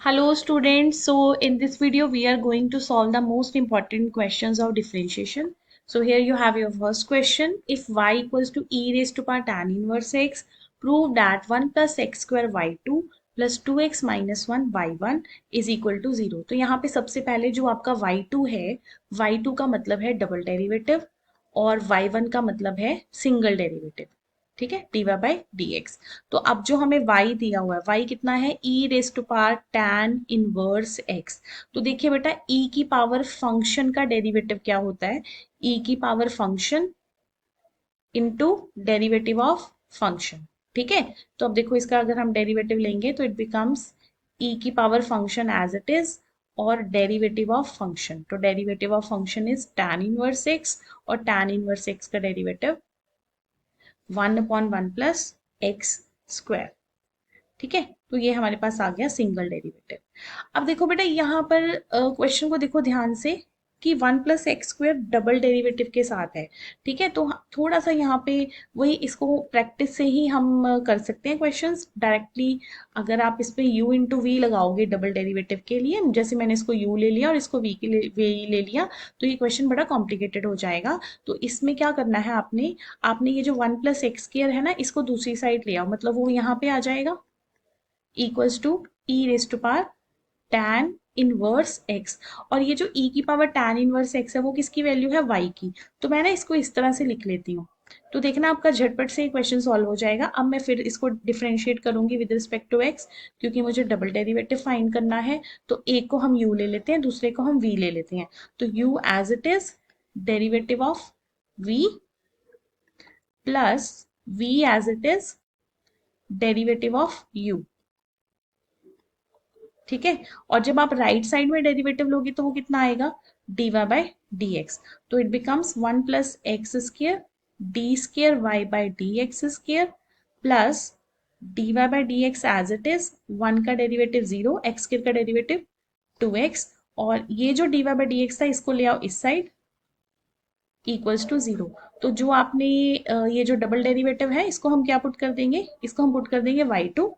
Hello students, so in this video we are going to solve the most important questions of differentiation. So here you have your first question. If y equals to e raised to power tan inverse x, prove that 1 plus x square y2 plus 2x minus 1 y1 is equal to 0. तो यहाँ पे सबसे पहले जो आपका y2 है, y2 का मतलब है डबल डेरिवेटिव और y1 का मतलब है सिंगल डेरिवेटिव. ठीक है, d Y by D x. तो अब जो हमें y दिया हुआ है, y कितना है, e raise to power tan inverse x. तो देखिए बेटा, e की पावर फंक्शन का डेरिवेटिव क्या होता है, e की power function into derivative of function. ठीक है, तो अब देखो इसका अगर हम डेरिवेटिव लेंगे तो इट बिकम्स e की power function as it is और डेरिवेटिव ऑफ फंक्शन. तो derivative of function is tan inverse x और tan इनवर्स x का डेरिवेटिव 1/1 प्लस एक्स स्क्वायर. ठीक है, तो ये हमारे पास आ गया सिंगल डेरिवेटिव. अब देखो बेटा, यहाँ पर क्वेश्चन को देखो ध्यान से कि 1 plus x square double derivative के साथ है. ठीक है, तो थोड़ा सा यहाँ पे वही इसको प्रैक्टिस से ही हम कर सकते हैं क्वेश्चंस डायरेक्टली. अगर आप इस पे u इंटू वी लगाओगे डबल डेरिवेटिव के लिए, जैसे मैंने इसको u ले लिया और इसको v के लिए v ले लिया, तो ये क्वेश्चन बड़ा कॉम्प्लिकेटेड हो जाएगा. तो इसमें क्या करना है, आपने आपने ये जो 1 प्लस एक्स स्क्वायर है ना, इसको दूसरी साइड ले आओ, मतलब वो यहाँ पे आ जाएगा equals to e raise to power tan inverse x. और ये जो e की पावर tan इनवर्स x है वो किसकी वैल्यू है, y की. तो मैं ना इसको इस तरह से लिख लेती हूँ, तो देखना आपका झटपट से क्वेश्चन सॉल्व हो जाएगा. अब मैं फिर इसको डिफरेंशिएट करूंगी विद रिस्पेक्ट टू x, क्योंकि मुझे डबल डेरिवेटिव फाइंड करना है. तो एक को हम u ले लेते हैं, दूसरे को हम v ले लेते हैं. तो u as it is derivative of v plus v as it is derivative of u. ठीक है, और जब आप राइट साइड में डेरिवेटिव लोगे तो वो कितना आएगा, D Y by D x. तो it becomes 1 plus x square D square Y by D X square plus D Y by D X as it is. 1 का डेरिवेटिव 0, एक्स स्क्र का derivative 2x, और ये जो D Y by D X था इसको ले आओ इस साइड इक्वल्स टू 0. तो जो आपने ये जो डबल डेरिवेटिव है इसको हम क्या पुट कर देंगे, इसको हम पुट कर देंगे y2.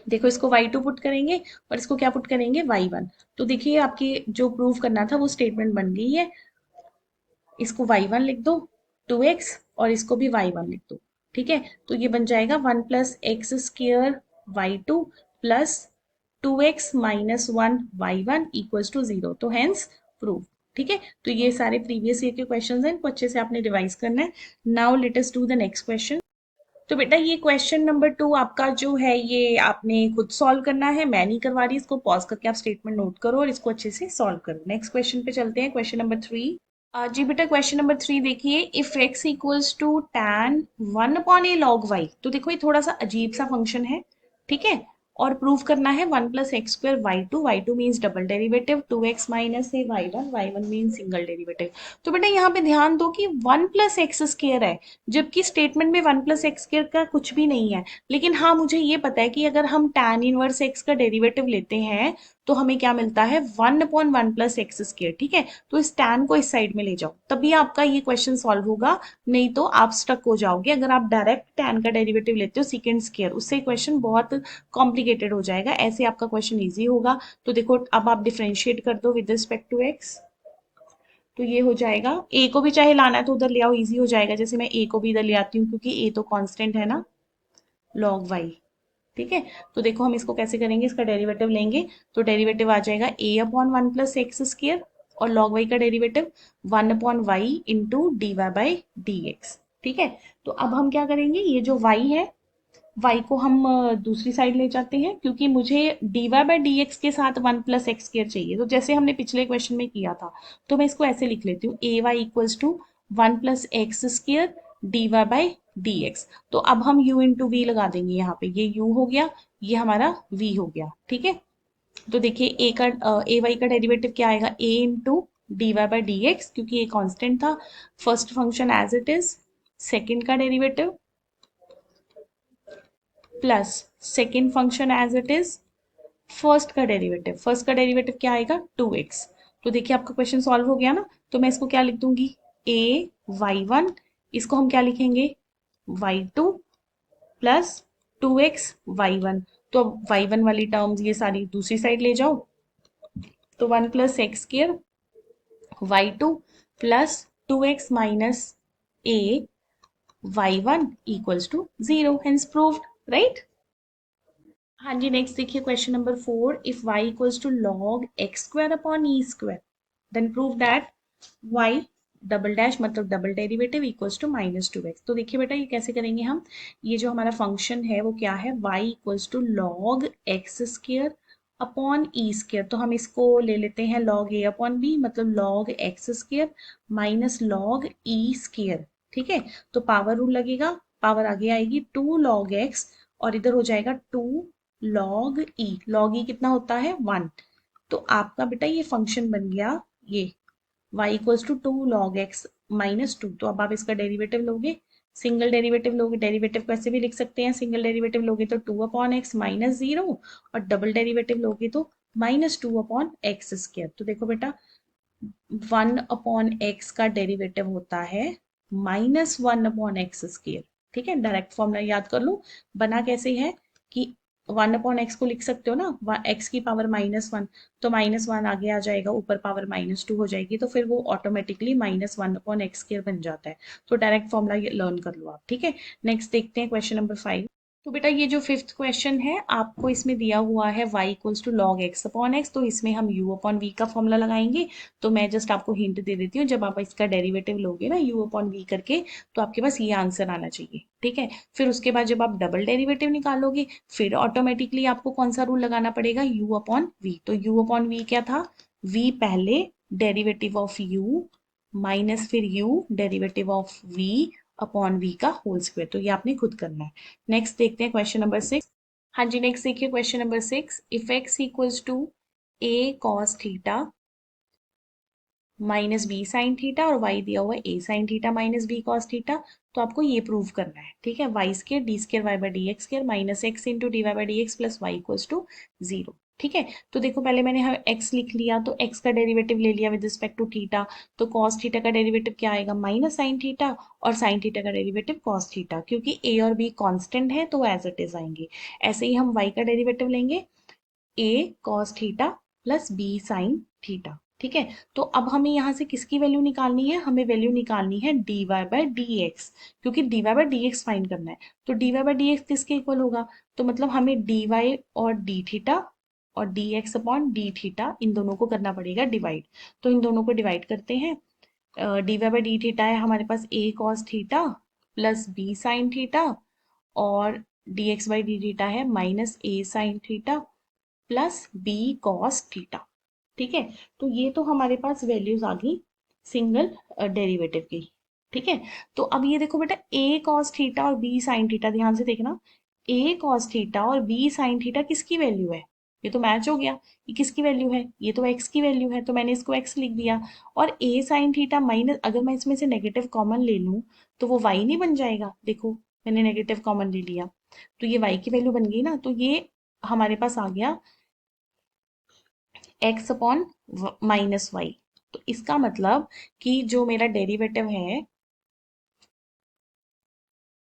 देखो इसको y2 पुट करेंगे और इसको क्या पुट करेंगे, y1. तो देखिए आपकी जो प्रूव करना था वो स्टेटमेंट बन गई है. इसको y1 लिख दो 2x और इसको भी y1 लिख दो. ठीक है, तो ये बन जाएगा 1 plus x square y2 plus 2x minus 1 y1 equals to 0. तो हेंस प्रूव. ठीक है, तो ये सारे प्रीवियस ईयर के क्वेश्चंस हैं, इनको अच्छे से आपने रिवाइज करना है. Now let us do the next question. तो बेटा ये क्वेश्चन नंबर 2 आपका जो है ये आपने खुद सॉल्व करना है, मैं नहीं करवा रही. इसको पॉज करके आप स्टेटमेंट नोट करो और इसको अच्छे से सॉल्व करो. नेक्स्ट क्वेश्चन पे चलते हैं, क्वेश्चन नंबर 3. जी बेटा, क्वेश्चन नंबर 3 देखिए. If x equals to tan 1 upon a log y. तो देखो ये थोड़ा सा अजीब सा फंक्शन है. ठीक है, और प्रूव करना है 1 plus x square y2 means double derivative, 2x minus है y1 मीन्स सिंगल डेरिवेटिव. तो बेटा यहाँ पे ध्यान दो कि 1 प्लस एक्स स्क्वायर है, जबकि स्टेटमेंट में 1 प्लस एक्स स्क्वायर का कुछ भी नहीं है. लेकिन हाँ, मुझे ये पता है कि अगर हम tan इनवर्स x का डेरिवेटिव लेते हैं तो हमें क्या मिलता है, 1/1 प्लस एक्स स्क्वायर. ठीक है, तो इस tan को इस साइड में ले जाओ, तभी आपका ये क्वेश्चन सॉल्व होगा. नहीं तो आप स्टक हो जाओगे. अगर आप डायरेक्ट tan का डेरिवेटिव लेते हो सेकंड स्क्वायर, उससे क्वेश्चन बहुत कॉम्प्लिकेटेड हो जाएगा. ऐसे आपका क्वेश्चन इजी होगा. तो देखो अब आप डिफरेंशिएट कर दो विद रिस्पेक्ट टू एक्स. तो ये हो जाएगा, ए को भी चाहे लाना है तो उधर ले आओ, इजी हो जाएगा. जैसे मैं ए को भी इधर ले आती हूँ क्योंकि ए तो कांस्टेंट है ना, log y. ठीक है, तो देखो हम इसको कैसे करेंगे, इसका डेरिवेटिव लेंगे. तो डेरिवेटिव आ जाएगा a upon 1 plus x square और log y का derivative 1 upon y into D Y by D x. ठीक है, तो अब हम क्या करेंगे, ये जो y है y को हम दूसरी साइड ले जाते हैं, क्योंकि मुझे d Y by D x के साथ 1 प्लस एक्स स्क्वायर चाहिए. तो जैसे हमने पिछले क्वेश्चन में किया था, तो मैं इसको ऐसे लिख लेती हूँ, A Y equals to 1 plus x square D Y by D x. तो अब हम u इंटू वी लगा देंगे यहाँ पे, ये u हो गया, ये हमारा v हो गया. ठीक है, तो देखिए ए वाई का डेरिवेटिव क्या आएगा, a into D Y by D x, क्योंकि ये कांस्टेंट था. First function as it is, second का derivative plus second function as it is, first का डेरिवेटिव. फर्स्ट का डेरिवेटिव क्या आएगा, 2x. तो देखिए आपका क्वेश्चन सॉल्व हो गया ना. तो मैं इसको क्या लिख दूंगी, a y1, इसको हम क्या लिखेंगे, y2 प्लस 2x y1. तो अब y1 वाली टर्म्स ये सारी दूसरी साइड ले जाओ, तो 1 plus x square y2 plus 2x minus a y1 equals to 0, hence proved, right. हाँ जी, नेक्स्ट देखिए question number 4, if y equals to log x square upon E square then prove that y double dash मतलब double derivative equals to -2x। तो देखिए बेटा ये कैसे करेंगे हम, ये जो हमारा फंक्शन है वो क्या है, y equals to log x square upon E square, तो हम इसको ले लेते हैं log a अपॉन b मतलब log x square minus log e square, ठीक है। तो पावर रूल लगेगा, पावर आगे आएगी 2 log x और इधर हो जाएगा 2 log e कितना होता है 1। तो आपका बेटा ये फंक्शन बन गया ये y equals to 2 log x minus 2। तो अब आप इसका डेरिवेटिव लोगे, सिंगल डेरिवेटिव लोगे, डेरिवेटिव कैसे भी लिख सकते हैं, सिंगल डेरिवेटिव लोगे तो 2 अपॉन एक्स माइनस 0 और डबल डेरिवेटिव लोगे तो -2 अपॉन एक्स स्क्वायर। तो देखो बेटा 1 अपॉन एक्स का डेरिवेटिव होता है -1 अपॉन एक्स स्क्वायर, ठीक है। डायरेक्ट फॉर्मूला याद कर लो, बना कैसे है कि 1 अपॉन एक्स को लिख सकते हो ना, एक्स की पावर -1, तो -1 आगे आ जाएगा, ऊपर पावर -2 हो जाएगी, तो फिर वो ऑटोमेटिकली -1 अपॉन एक्स स्क्वायर बन जाता है। तो डायरेक्ट फॉर्मूला लर्न कर लो आप, ठीक है। नेक्स्ट देखते हैं क्वेश्चन नंबर 5। तो बेटा ये जो फिफ्थ क्वेश्चन है आपको इसमें दिया हुआ है y equals to log x upon x, तो इसमें हम u अपॉन v का फॉर्मूला लगाएंगे। तो मैं जस्ट आपको हिंट दे देती हूँ, जब आप इसका डेरिवेटिव लोगे ना u अपॉन v करके, तो आपके पास ये आंसर आना चाहिए, ठीक है। फिर उसके बाद जब आप डबल डेरिवेटिव निकालोगे फिर ऑटोमेटिकली आपको कौन सा रूल लगाना पड़ेगा, u अपॉन v। तो u अपॉन v क्या था, v पहले डेरिवेटिव ऑफ u माइनस फिर u derivative of v upon v का होल स्क्वायर, तो ये आपने खुद करना है। नेक्स्ट देखते हैं क्वेश्चन नंबर 6। हाँ जी, नेक्स्ट देखिए question number 6, if x equals to a cos theta minus B sine theta और y दिया हुआ है a sine theta minus b cos theta, तो आपको ये प्रूव करना है, ठीक है। Y square D square Y by D x square minus x into D Y by D x plus y equals to 0, ठीक है। तो देखो पहले मैंने x लिख लिया, तो x का डेरिवेटिव ले लिया विद रिस्पेक्ट टू थीटा, तो कॉस थीटा का डेरिवेटिव क्या आएगा, माइनस साइन थीटा, और साइन थीटा का डेरिवेटिव कॉस थीटा, क्योंकि a और b कांस्टेंट है तो एज इट इज आएंगे। ऐसे ही हम y का डेरिवेटिव लेंगे, a cos theta plus b sin theta, ठीक है। तो अब हमें यहाँ से किसकी वैल्यू निकालनी है, हमें वैल्यू निकालनी है dy बाय डी एक्स, क्योंकि dy by d x find करना है। तो dy बाय डी एक्स किसके इक्वल होगा, तो मतलब हमें dy और d थीटा और dx अपॉन डी थीटा इन दोनों को करना पड़ेगा डिवाइड। तो इन दोनों को डिवाइड करते हैं, dy बाय डी थीटा है हमारे पास a cos theta plus b sin theta और dx बाई डी थीटा है minus a sin theta plus b cos theta, ठीक है। तो ये तो हमारे पास वैल्यूज आ गई सिंगल डेरिवेटिव की, ठीक है। तो अब ये देखो बेटा ए कॉस थीटा और बी साइन थीटा, ध्यान से देखना, ए कॉस थीटा और बी साइन थीटा किसकी वैल्यू है, ये तो मैच हो गया, ये किसकी वैल्यू है, ये तो एक्स की वैल्यू है, तो मैंने इसको एक्स लिख दिया। और ए साइन थीटा माइनस, अगर मैं इसमें से नेगेटिव कॉमन ले लूं तो वो वाई नहीं बन जाएगा, देखो मैंने नेगेटिव कॉमन ले लिया तो ये वाई की वैल्यू बन गई ना, तो ये हमारे पास आ गया एक्स अपॉन माइनस वाई। तो इसका मतलब कि जो मेरा डेरिवेटिव है,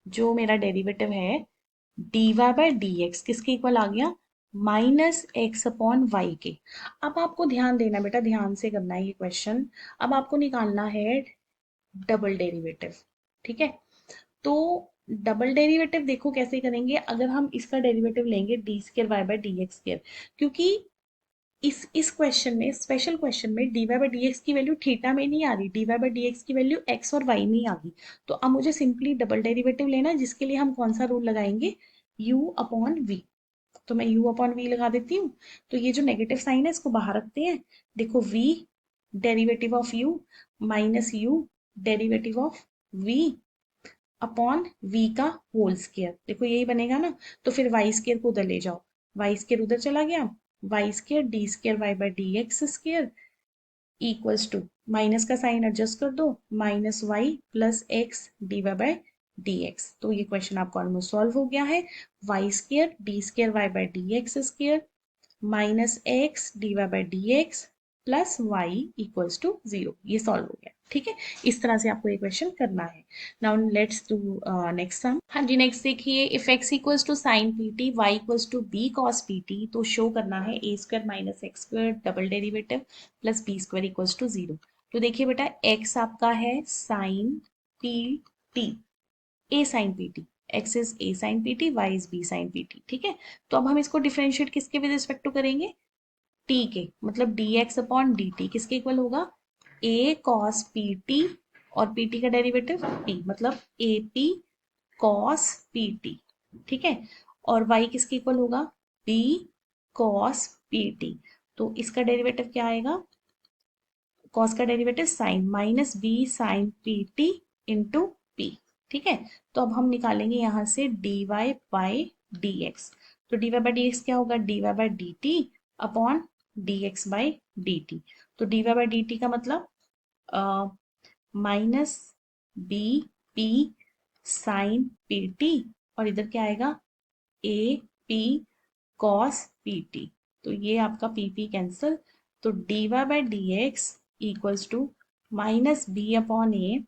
जो मेरा डेरिवेटिव है dy बाय डी एक्स किसके इक्वल आ गया, माइनस एक्स अपॉन वाई के। अब आपको ध्यान देना बेटा, ध्यान से करना है ये क्वेश्चन। अब आपको निकालना है डबल डेरिवेटिव, ठीक है। तो डबल डेरिवेटिव देखो कैसे करेंगे, अगर हम इसका डेरिवेटिव लेंगे d square y by d x square, क्योंकि इस क्वेश्चन में, स्पेशल क्वेश्चन में dy बाई डी एक्स की वैल्यू थीटा में नहीं आ रही, dy बाई डी एक्स की वैल्यू x और y में आ गई। तो अब मुझे सिंपली डबल डेरिवेटिव लेना है, जिसके लिए हम कौन सा रूल लगाएंगे, u अपॉन v। तो मैं u अपॉन v लगा देती हूँ। तो ये जो नेगेटिव साइन है इसको बाहर रखते हैं, देखो v derivative of u minus u derivative of v upon v का होल स्केयर, देखो यही बनेगा ना। तो फिर वाई स्केयर को उधर ले जाओ, वाई स्केयर उधर चला गया, y square D square Y by D x square equals to, minus का साइन एडजस्ट कर दो, minus y plus x d Y by D x. तो ये क्वेश्चन आपका ऑलमोस्ट सॉल्व हो गया है, y square D square Y by D x square minus x d Y by D x plus y equals to 0। ये solve हो गया, ठीक है। इस तरह से आपको ये क्वेश्चन करना है। Now let's do next sum. हाँ जी, नेक्स्ट देखिए, if x equals to sine P T, Y equals to B cos P T, तो शो करना है A square minus X square double derivative plus B square equals to 0। तो देखिए बेटा, x आपका है sine P T, A sine P T, X is A sine P T, Y is B sine P T, ठीक है। तो अब हम इसको डिफरेंशिएट किसके विद रिस्पेक्ट टू करेंगे, टी के, मतलब D x upon D T किसके इक्वल होगा, ए कॉस पी टी, और पी टी का डेरिवेटिव टी, मतलब ए पी कॉस पी टी, ठीक है। और वाई किसके इक्वल होगा, बी कॉस पी टी। तो इसका डेरिवेटिव क्या आएगा, कॉस का derivative sine minus B sine P T into P, ठीक है। तो अब हम निकालेंगे यहां से D Y by D x. तो D Y by D X क्या होगा, D Y by D T upon D X by D T. तो D Y by D T का मतलब minus B P sine P T, और इधर क्या आएगा, A P cos P T. तो ये आपका पी पी कैंसिल। तो D Y by D x equals to minus B upon a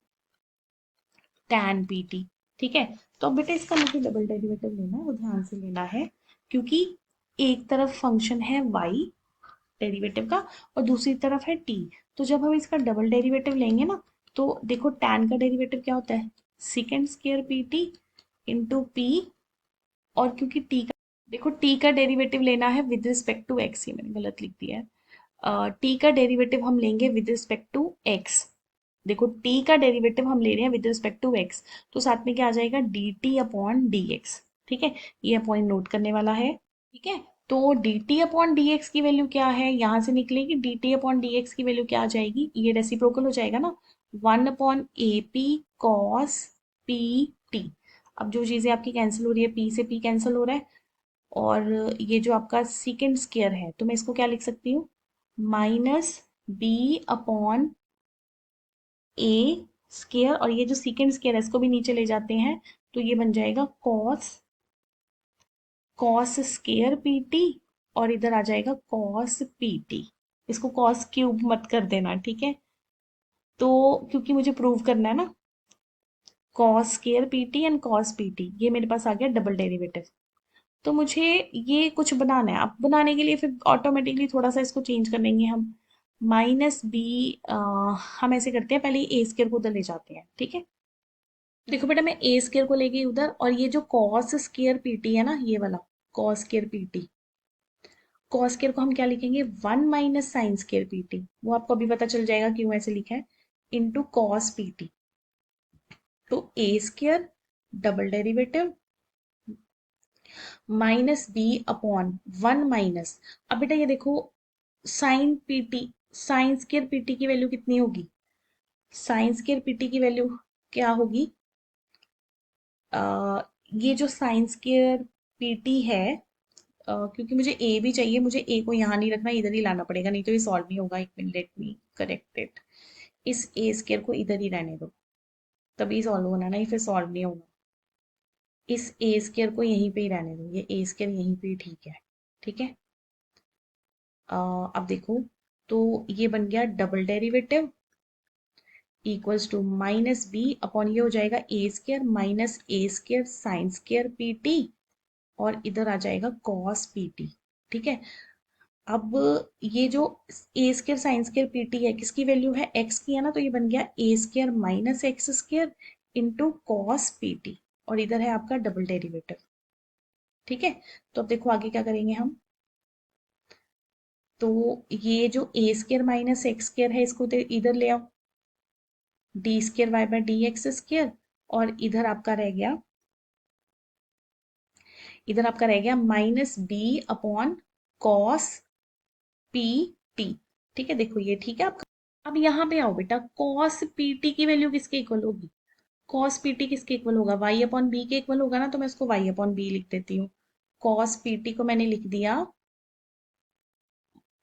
tan p T, ठीक है। तो अब बेटा इसका मुझे डबल डेरिवेटिव लेना है, वो ध्यान से लेना है, क्योंकि एक तरफ फंक्शन है वाई डेरिवेटिव का और दूसरी तरफ है टी। तो जब हम इसका डबल डेरिवेटिव लेंगे ना, तो देखो टैन का डेरिवेटिव क्या होता है, secant square P T into p, और क्योंकि टी का, देखो टी का डेरिवेटिव लेना है विद रिस्पेक्ट टू एक्स, ही मैंने गलत लिख दिया है। टी का डेरिवेटिव हम लेंगे विद रिस्पेक्ट टू एक्स। देखो टी का डेरिवेटिव हम ले रहे हैं विद रिस्पेक्ट टू एक्स, तो साथ में क्या आ जाएगा, D T upon D x, ठीक है। ये पॉइंट नोट करने वाला है, ठीक है। तो D T upon D x की वैल्यू क्या है, यहां से निकलेगी D T upon D x की वैल्यू क्या आ जाएगी, ये रेसिप्रोकल हो जाएगा ना, 1 अपॉन ए पी कॉस पी टी। अब जो चीजें आपकी कैंसिल हो रही है, पी से पी कैंसिल हो रहा है, और ये जो आपका सीकेंड स्केयर है, तो मैं इसको क्या लिख सकती हूँ, माइनस बी अपॉन ए स्केयर, और ये जो सीकेंड स्केयर है इसको भी नीचे ले जाते हैं, तो ये बन जाएगा cos cos square P T, और इधर आ जाएगा कॉस पी टी। इसको कॉस क्यूब मत कर देना, ठीक है। तो क्योंकि मुझे प्रूव करना है ना, cos square P T and cos P T, ये मेरे पास आ गया डबल डेरिवेटिव। तो मुझे ये कुछ बनाना है, अब बनाने के लिए फिर ऑटोमेटिकली थोड़ा सा इसको चेंज कर लेंगे हम, माइनस बी, हम ऐसे करते हैं, पहले ए स्केयर को उधर ले जाते हैं, ठीक है। देखो बेटा, मैं ए स्केयर को ले गई उधर, और ये जो कॉस स्केयर पीटी है ना, ये वाला cos square PT, cos square को हम क्या लिखेंगे, 1 माइनस साइन स्केयर पीटी, वो आपको अभी पता चल जाएगा क्यों ऐसे लिखा है, इंटू कॉस पीटी। तो A square double derivative minus B upon 1 minus, अब बेटा ये देखो, sine P T, sine square P T की वैल्यू कितनी होगी, साइन स्केयर पीटी की वैल्यू क्या होगी, ये जो साइन स्केयर पीटी है, क्योंकि मुझे ए भी चाहिए, मुझे ए को यहाँ नहीं रखना, इधर ही लाना पड़ेगा, नहीं तो ये सॉल्व नहीं होगा। एक minute, let me correct it. इस ए स्केयर को इधर ही रहने दो, तभी सॉल्व होना, नहीं फिर सॉल्व नहीं होगा। इस ए स्केयर को यहीं पे ही रहने दो, ये ए स्केयर यहीं पे ही ठीक है, ठीक है। अब देखो, तो ये बन गया double derivative equals to minus B upon, ये हो जाएगा A square minus A square sine square P T, और इधर आ जाएगा कॉस पी टी, ठीक है। अब ये जो ए square sine square P T है, किसकी वैल्यू है, एक्स की है ना, तो ये बन गया A square minus x square into cos P T, और इधर है आपका डबल डेरिवेटिव, ठीक है। तो अब देखो आगे क्या करेंगे हम, तो ये जो ए स्केयर माइनस एक्स स्केयर है, इसको इधर ले आओ, d square y by d x square, और इधर आपका रह गया minus B upon cos P T, ठीक है। देखो ये ठीक है आपका। अब यहाँ पे आओ बेटा, कॉस पी टी की वैल्यू किसके इक्वल होगी, कॉस पी टी किसके इक्वल होगा, वाई अपॉन बी के इक्वल होगा ना, तो मैं इसको वाई अपॉन बी लिख देती हूँ। कॉस पी टी को मैंने लिख दिया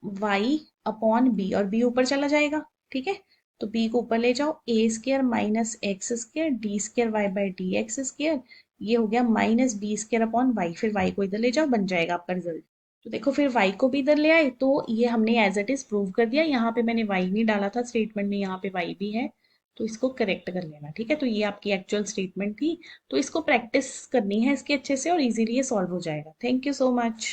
वाई अपॉन बी, और बी ऊपर चला जाएगा, ठीक है। तो बी को ऊपर ले जाओ, A square minus x square D square Y by D x square, ये हो गया minus B square upon Y, फिर वाई को इधर ले जाओ, बन जाएगा आपका रिजल्ट। तो देखो फिर y को भी इधर ले आए, तो ये हमने एज इट इज प्रूव कर दिया। यहाँ पे मैंने y नहीं डाला था स्टेटमेंट में, यहाँ पे y भी है, तो इसको करेक्ट कर लेना। ठीक है, तो ये आपकी एक्चुअल स्टेटमेंट थी। तो इसको प्रैक्टिस करनी है इसके अच्छे से, और इजीली ये सॉल्व हो जाएगा। Thank you so much.